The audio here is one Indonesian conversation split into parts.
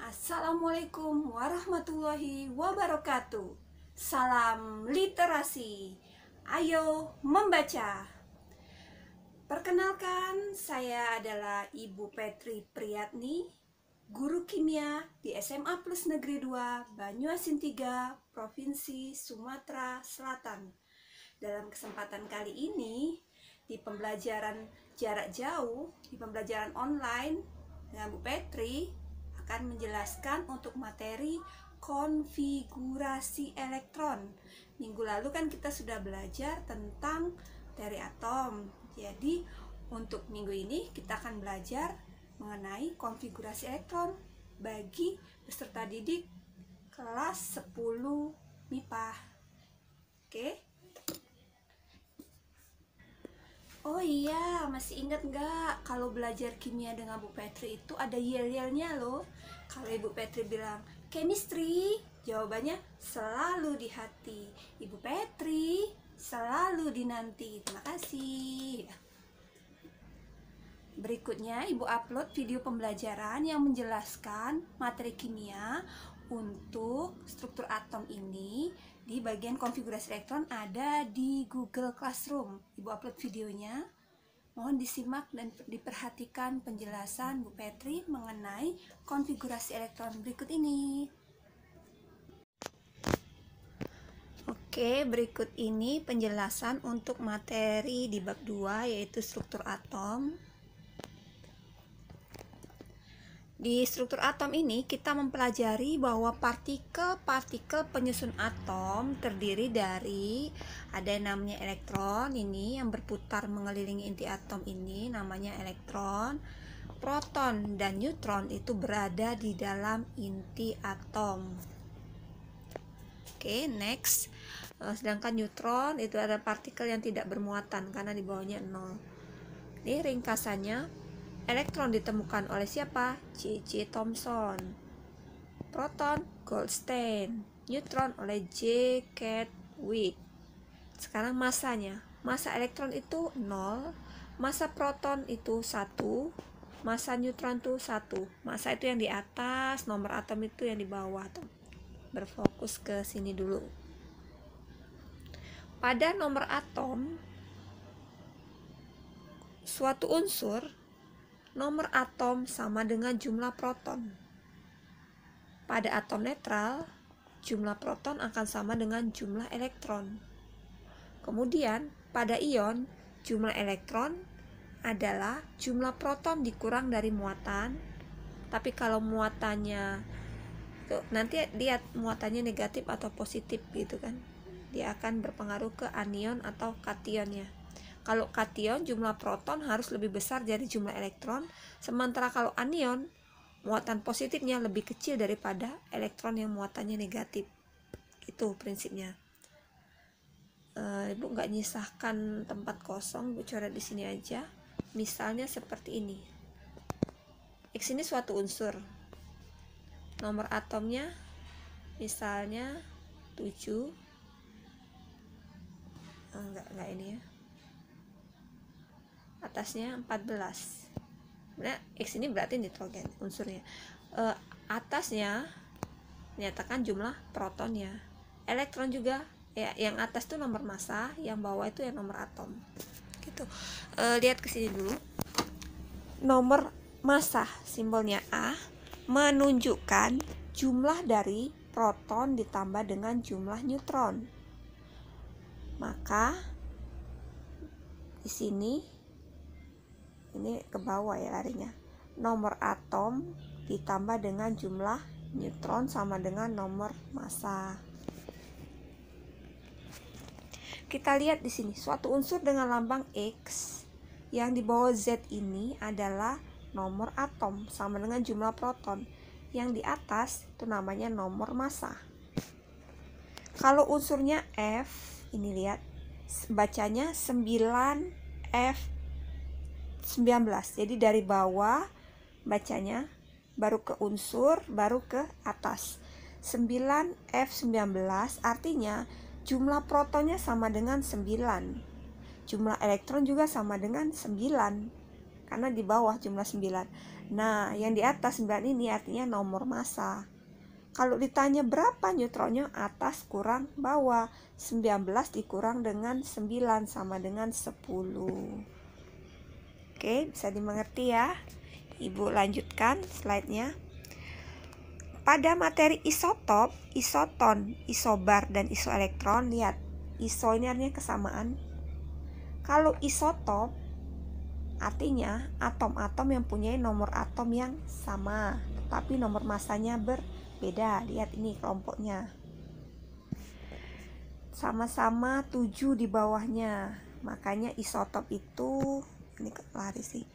Assalamualaikum warahmatullahi wabarakatuh. Salam literasi. Ayo membaca. Perkenalkan, saya adalah Ibu Petri Priyatni, guru kimia di SMA Plus Negeri 2, Banyuasin 3, Provinsi Sumatera Selatan. Dalam kesempatan kali ini, di pembelajaran jarak jauh, di pembelajaran online dengan Bu Petri, akan menjelaskan untuk materi konfigurasi elektron. Minggu lalu kan kita sudah belajar tentang teori atom. Jadi untuk minggu ini kita akan belajar mengenai konfigurasi elektron bagi peserta didik kelas 10 MIPA. Oke? Oh iya, masih ingat nggak kalau belajar kimia dengan Bu Petri itu ada yel-yelnya loh. Kalau Ibu Petri bilang chemistry, jawabannya selalu di hati. Ibu Petri selalu dinanti. Terima kasih. Berikutnya Ibu upload video pembelajaran yang menjelaskan materi kimia untuk struktur atom ini. Di bagian konfigurasi elektron ada di Google Classroom. Ibu upload videonya. Mohon disimak dan diperhatikan penjelasan Bu Petri mengenai konfigurasi elektron berikut ini. Oke, berikut ini penjelasan untuk materi di bab 2 yaitu struktur atom. Di struktur atom ini kita mempelajari bahwa partikel-partikel penyusun atom terdiri dari ada yang namanya elektron ini yang berputar mengelilingi inti atom ini namanya elektron. Proton dan neutron itu berada di dalam inti atom. Oke, next. Sedangkan neutron itu ada partikel yang tidak bermuatan karena di bawahnya 0. Ini ringkasannya. Elektron ditemukan oleh siapa? J.J. Thomson. Proton, Goldstein. Neutron oleh J. Chadwick. Sekarang masanya. Massa elektron itu 0, massa proton itu 1, massa neutron itu 1. Massa itu yang di atas, nomor atom itu yang di bawah. Berfokus ke sini dulu. Pada nomor atom, suatu unsur nomor atom sama dengan jumlah proton. Pada atom netral, jumlah proton akan sama dengan jumlah elektron. Kemudian, pada ion, jumlah elektron adalah jumlah proton dikurang dari muatan. Tapi kalau muatannya, nanti lihat muatannya negatif atau positif gitu kan. Dia akan berpengaruh ke anion atau kationnya. Kalau kation jumlah proton harus lebih besar dari jumlah elektron, sementara kalau anion muatan positifnya lebih kecil daripada elektron yang muatannya negatif. Itu prinsipnya. Ibu nggak nyisahkan tempat kosong, Ibu coret di sini aja. Misalnya seperti ini. X ini suatu unsur. Nomor atomnya misalnya 7. Enggak ini ya. Atasnya 14. Nah, X ini berarti nitrogen unsurnya. Atasnya menyatakan jumlah protonnya. Elektron juga ya, yang atas itu nomor massa, yang bawah itu yang nomor atom. Gitu. Lihat ke sini dulu. Nomor massa simbolnya A menunjukkan jumlah dari proton ditambah dengan jumlah neutron. Maka di sini ini ke bawah ya larinya. Nomor atom ditambah dengan jumlah neutron sama dengan nomor massa. Kita lihat di sini, suatu unsur dengan lambang X yang di bawah Z ini adalah nomor atom sama dengan jumlah proton. Yang di atas itu namanya nomor massa. Kalau unsurnya F, ini lihat bacanya 9F19. Jadi dari bawah bacanya baru ke unsur, baru ke atas. 9F19 artinya jumlah protonnya sama dengan 9. Jumlah elektron juga sama dengan 9. karena di bawah jumlah 9. Nah, yang di atas 9 ini artinya nomor massa. Kalau ditanya berapa neutronnya, atas kurang bawah. 19 dikurang dengan 9 sama dengan 10. Oke, bisa dimengerti ya. Ibu lanjutkan slide-nya. Pada materi isotop, isoton, isobar, dan isoelektron, lihat, iso ini artinya kesamaan. Kalau isotop artinya atom-atom yang punya nomor atom yang sama, tetapi nomor massanya berbeda. Lihat ini kelompoknya. Sama-sama 7 di bawahnya. Makanya isotop itu, ini lari sih,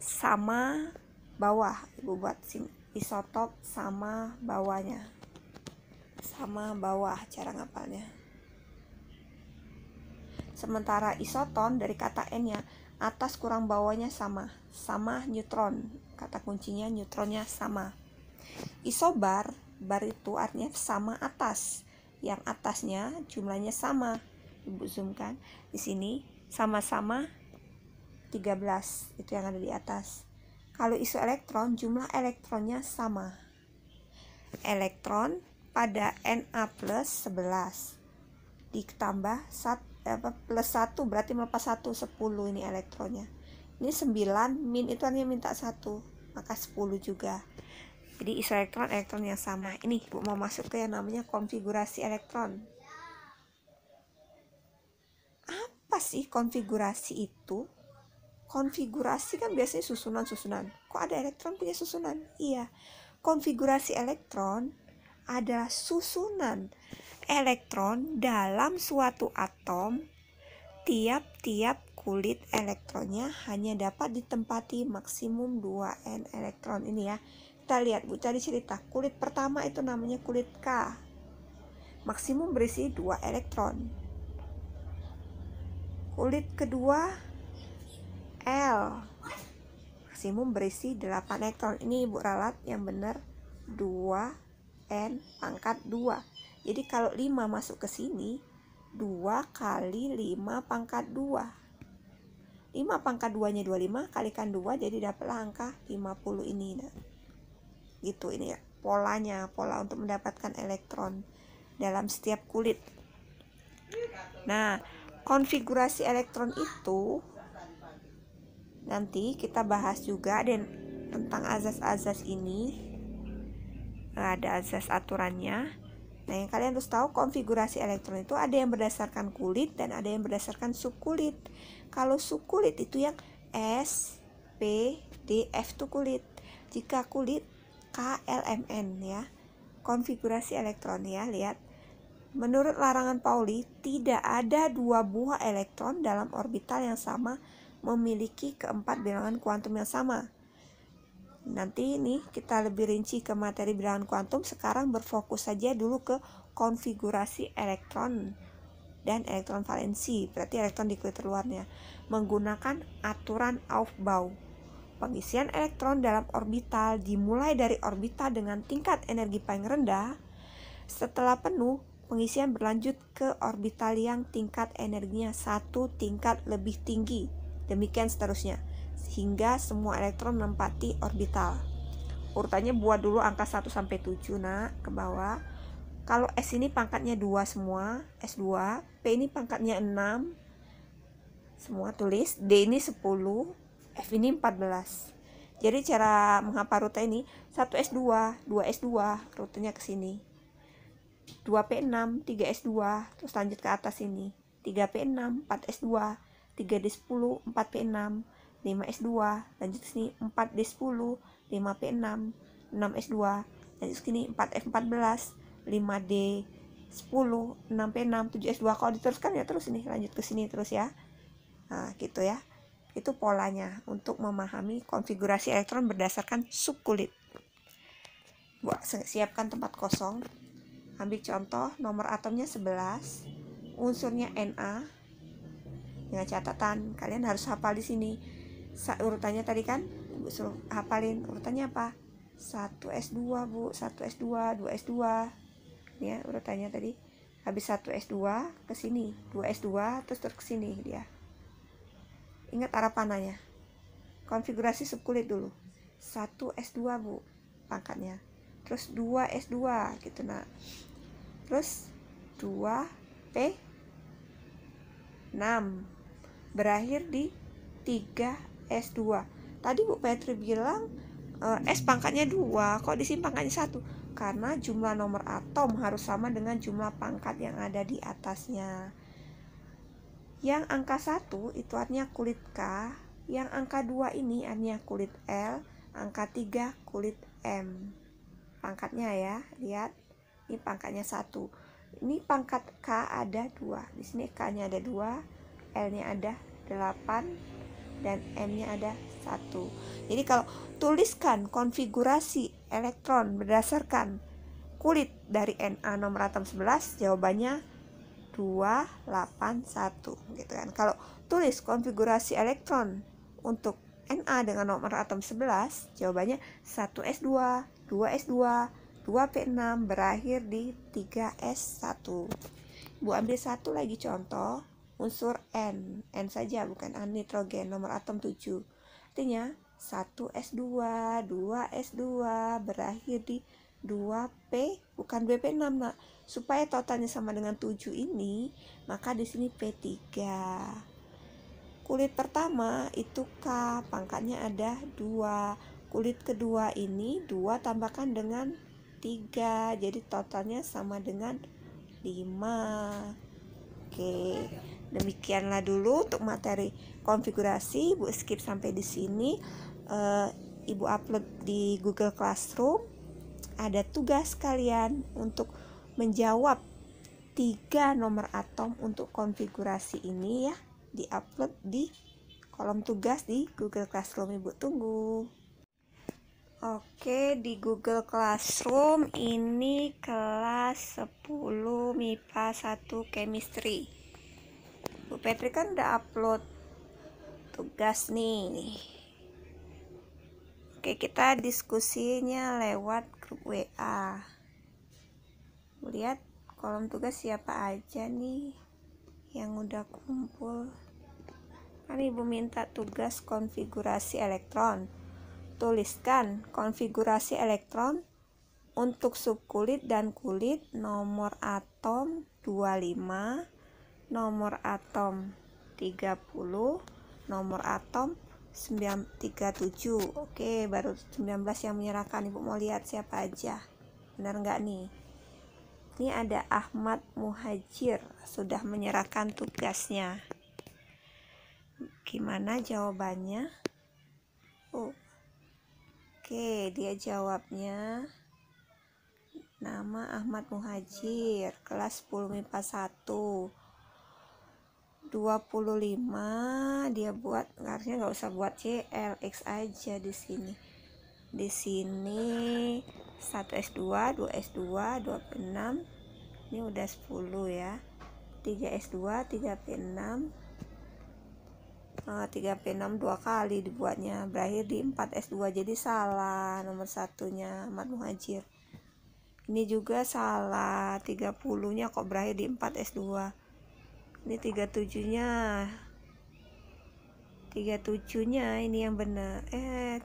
sama bawah. Ibu buat sini. Isotop sama bawahnya, sama bawah cara ngapalnya. Sementara isoton dari kata N-nya, atas kurang bawahnya sama, sama neutron. Kata kuncinya neutronnya sama. Isobar, bar itu artinya sama atas. Yang atasnya jumlahnya sama. Ibu zoomkan di sini, sama-sama 13, itu yang ada di atas. Kalau isoelektron, jumlah elektronnya sama. Elektron pada Na plus 11 ditambah plus 1 berarti melepas 1, 10 ini elektronnya. Ini 9, min itu artinya minta 1, maka 10 juga. Jadi isoelektron, elektron yang sama. Ini Ibu mau masuk ke yang namanya konfigurasi elektron. Apa sih konfigurasi itu? Konfigurasi kan biasanya susunan-susunan. Kok ada elektron punya susunan? Iya. Konfigurasi elektron adalah susunan elektron dalam suatu atom. Tiap-tiap kulit elektronnya hanya dapat ditempati maksimum 2n elektron. Ini ya. Kita lihat, Bu, cari cerita. Kulit pertama itu namanya kulit K. Maksimum berisi 2 elektron. Kulit kedua L, maksimum berisi 8 elektron. Ini Ibu ralat yang benar 2n pangkat 2. Jadi kalau 5 masuk ke sini, 2 kali 5 pangkat 2. 5 pangkat 2-nya 25, kalikan 2, jadi dapatlah angka 50 ini. Nah, gitu ini ya polanya, pola untuk mendapatkan elektron dalam setiap kulit. Nah, konfigurasi elektron itu nanti kita bahas juga dan tentang azas-azas ini. Ada azas aturannya. Nah, yang kalian harus tahu, konfigurasi elektron itu ada yang berdasarkan kulit dan ada yang berdasarkan subkulit. Kalau subkulit itu yang S, P, D, F itu kulit. Jika kulit K, L, M, N ya. Konfigurasi elektron ya, lihat. Menurut larangan Pauli, tidak ada 2 buah elektron dalam orbital yang sama memiliki keempat bilangan kuantum yang sama. Nanti ini kita lebih rinci ke materi bilangan kuantum. Sekarang berfokus saja dulu ke konfigurasi elektron dan elektron valensi, berarti elektron di kulit luarnya, menggunakan aturan Aufbau. Pengisian elektron dalam orbital dimulai dari orbital dengan tingkat energi paling rendah. Setelah penuh, pengisian berlanjut ke orbital yang tingkat energinya 1 tingkat lebih tinggi. Demikian seterusnya, sehingga semua elektron menempati orbital. Urutannya buat dulu angka 1 sampai 7 nak, ke bawah. Kalau S ini pangkatnya 2 semua, S2. P ini pangkatnya 6 semua, tulis. D ini 10, F ini 14. Jadi cara menghafal rute ini, 1S2, 2S2, rutenya ke sini. 2P6, 3S2, terus lanjut ke atas ini. 3P6, 4S2, 3D10, 4P6, 5S2, lanjut ke sini 4D10, 5P6, 6S2, lanjut ke sini 4F14, 5D10, 6P6, 7S2. Kalau diteruskan ya terus ini, lanjut ke sini terus ya. Nah, gitu ya. Itu polanya untuk memahami konfigurasi elektron berdasarkan subkulit. Buat siapkan tempat kosong. Ambil contoh, nomor atomnya 11, unsurnya Na. Dengan catatan, kalian harus hafal di sini. Urutannya tadi kan, Ibu suruh hafalin urutannya apa? 1S2, Bu, 1S2, 2S2. Ya, urutannya tadi. Habis 1S2 ke sini, 2S2 terus ke sini dia. Ingat arah panahnya. konfigurasi subkulit dulu. 1s2 Bu pangkatnya, terus 2s2 gitu. Nah terus 2p6 berakhir di 3s2. Tadi Bu Petri bilang S pangkatnya 2, kok di sini pangkatnya 1? Karena jumlah nomor atom harus sama dengan jumlah pangkat yang ada di atasnya. Yang angka 1 itu artinya kulit K, yang angka 2 ini artinya kulit L, angka 3 kulit M. Pangkatnya ya, lihat. Ini pangkatnya 1. Ini pangkat K ada 2. Di sini K-nya ada 2, L-nya ada 8, dan M-nya ada 1. Jadi kalau tuliskan konfigurasi elektron berdasarkan kulit dari Na nomor atom 11, jawabannya 281 gitu kan. Kalau tulis konfigurasi elektron untuk Na dengan nomor atom 11, jawabannya 1s2, 2s2, 2p6 berakhir di 3s1. Bu ambil satu lagi contoh, unsur N saja bukan nitrogen, nomor atom 7. Artinya 1s2, 2s2 berakhir di 2p, bukan 2p6 nak. Supaya totalnya sama dengan 7 ini, maka di sini p3. Kulit pertama itu K, pangkatnya ada 2. Kulit kedua ini 2 tambahkan dengan 3, jadi totalnya sama dengan 5. Oke, demikianlah dulu untuk materi konfigurasi. Ibu skip sampai di sini. Ibu upload di Google Classroom. Ada tugas kalian untuk menjawab 3 nomor atom untuk konfigurasi ini ya. Di-upload di kolom tugas di Google Classroom. Ibu tunggu. Oke, di Google Classroom ini kelas 10 MIPA 1 Chemistry. Bu Petri kan udah upload tugas nih. Oke, kita diskusinya lewat grup WA. Lihat kolom tugas siapa aja nih yang udah kumpul. Kan Ibu minta tugas konfigurasi elektron. Tuliskan konfigurasi elektron untuk subkulit dan kulit nomor atom 25, nomor atom 30, nomor atom 937. Oke, baru 19 yang menyerahkan. Ibu mau lihat siapa aja. Benar nggak nih? Ini ada Ahmad Muhajir sudah menyerahkan tugasnya. Gimana jawabannya? Oke, dia jawabnya nama Ahmad Muhajir, kelas 10 MIPA 1. 25 dia buat, harusnya nggak usah buat CLX aja di sini. Di sini 1s2, 2s2, 2p6. Ini udah 10 ya. 3s2, 3p6. 3p6 2 kali dibuatnya, berakhir di 4s2, jadi salah nomor satunya Ahmad Muhajir. Ini juga salah, 30-nya kok berakhir di 4s2. Ini 37-nya ini yang benar.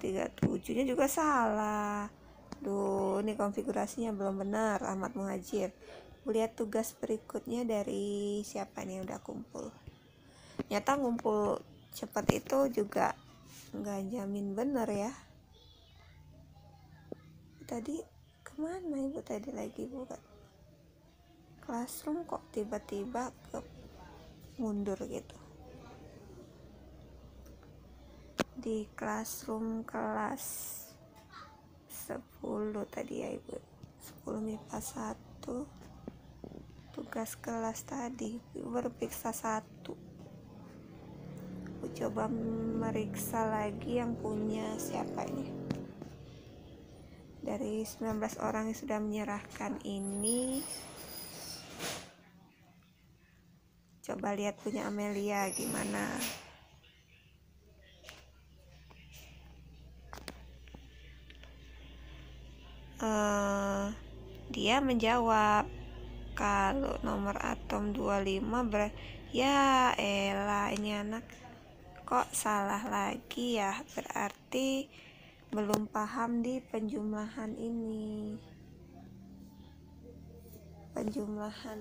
37-nya juga salah. Duh, ini konfigurasinya belum benar Ahmad Muhajir. Lihat tugas berikutnya dari siapa nih yang udah kumpul. Nyata ngumpul cepat itu juga nggak jamin bener ya. Tadi kemana Ibu tadi lagi buka Classroom, kok tiba-tiba ke mundur gitu. Di Classroom kelas 10 tadi ya Ibu, 10 MIPA 1. Tugas kelas tadi Ibu baru periksa 1. Coba meriksa lagi yang punya siapa ini. Dari 19 orang yang sudah menyerahkan ini, coba lihat punya Amelia gimana. Dia menjawab kalau nomor atom 25 ya elah, ini anak Kok salah lagi ya? Berarti belum paham di penjumlahan ini. Penjumlahan.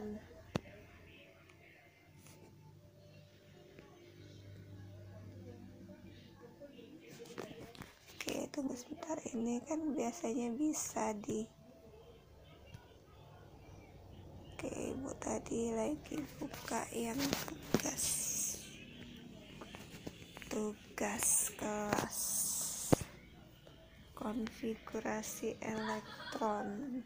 Oke, tunggu sebentar. Ini kan biasanya bisa di... Oke, Ibu tadi lagi buka yang tugas kelas konfigurasi elektron.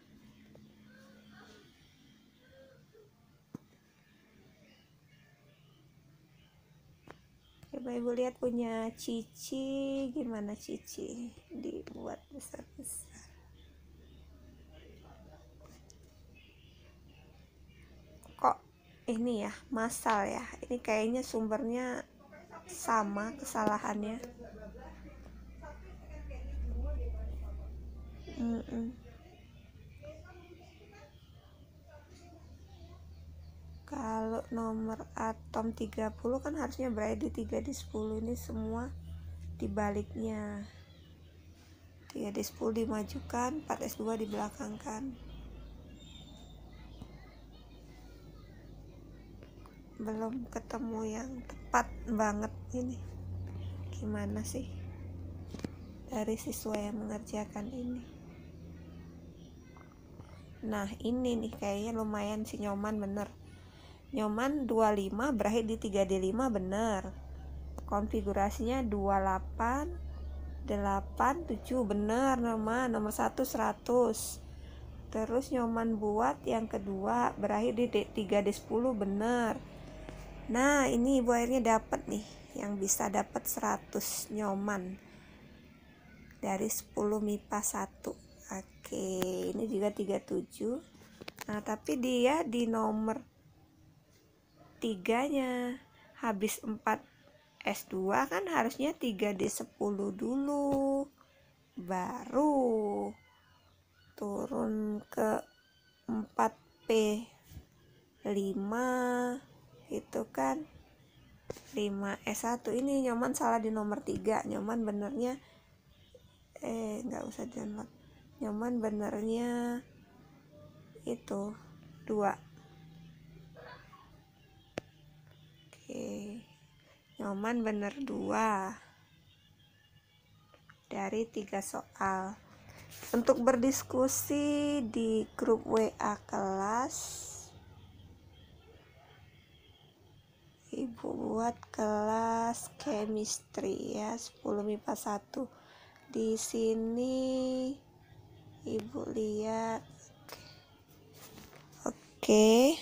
Coba Ibu lihat punya Cici, gimana Cici dibuat besar-besar. Kok ini ya masal ya, ini kayaknya sumbernya sama kesalahannya. Kalau nomor atom 30 kan harusnya berada di 3 di 10. Ini semua dibaliknya. 3 di 10 dimajukan, 4s2 dibelakangkan. Belum ketemu yang tepat banget ini. Gimana sih dari siswa yang mengerjakan ini? Nah, ini nih kayaknya lumayan si Nyoman bener. Nyoman 25 berakhir di 3D5 bener. Konfigurasinya 28 8 7 bener. Nomor 1 100. Terus Nyoman buat yang kedua berakhir di 3D10 bener. Nah, ini Ibu akhirnya dapat nih, yang bisa dapat 100 Nyoman dari 10 MIPA 1. Oke, ini juga 37. Nah, tapi dia di nomor 3-nya habis 4 S2 kan harusnya 3D10 dulu, baru turun ke 4P5 itu kan 5S1. Ini Nyoman salah di nomor 3. Nyoman benernya nggak usah download. Nyoman benernya itu 2. Oke, Nyoman bener 2 dari 3 soal. Untuk berdiskusi di grup WA kelas, Ibu buat kelas chemistry ya, 10 MIPA 1. Di sini Ibu lihat. Oke.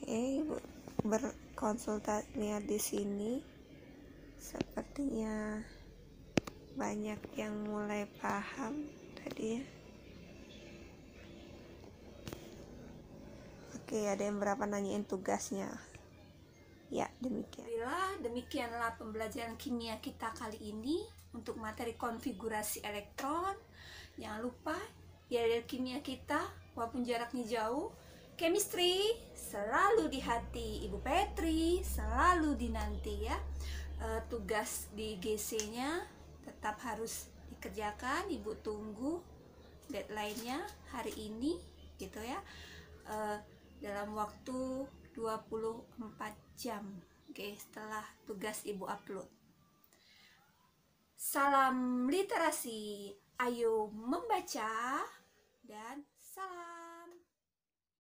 Ibu berkonsultasi lihat di sini. Sepertinya banyak yang mulai paham tadi ya. Oke, ada yang berapa nanyain tugasnya. Ya, demikianlah pembelajaran kimia kita kali ini untuk materi konfigurasi elektron. Jangan lupa ya, dari kimia kita walaupun jaraknya jauh, chemistry selalu di hati Ibu Petri, selalu dinanti ya. Tugas di GC-nya tetap harus dikerjakan. Ibu tunggu deadline-nya hari ini gitu ya, dalam waktu 24 jam. Oke, setelah tugas Ibu upload. Salam literasi, ayo membaca.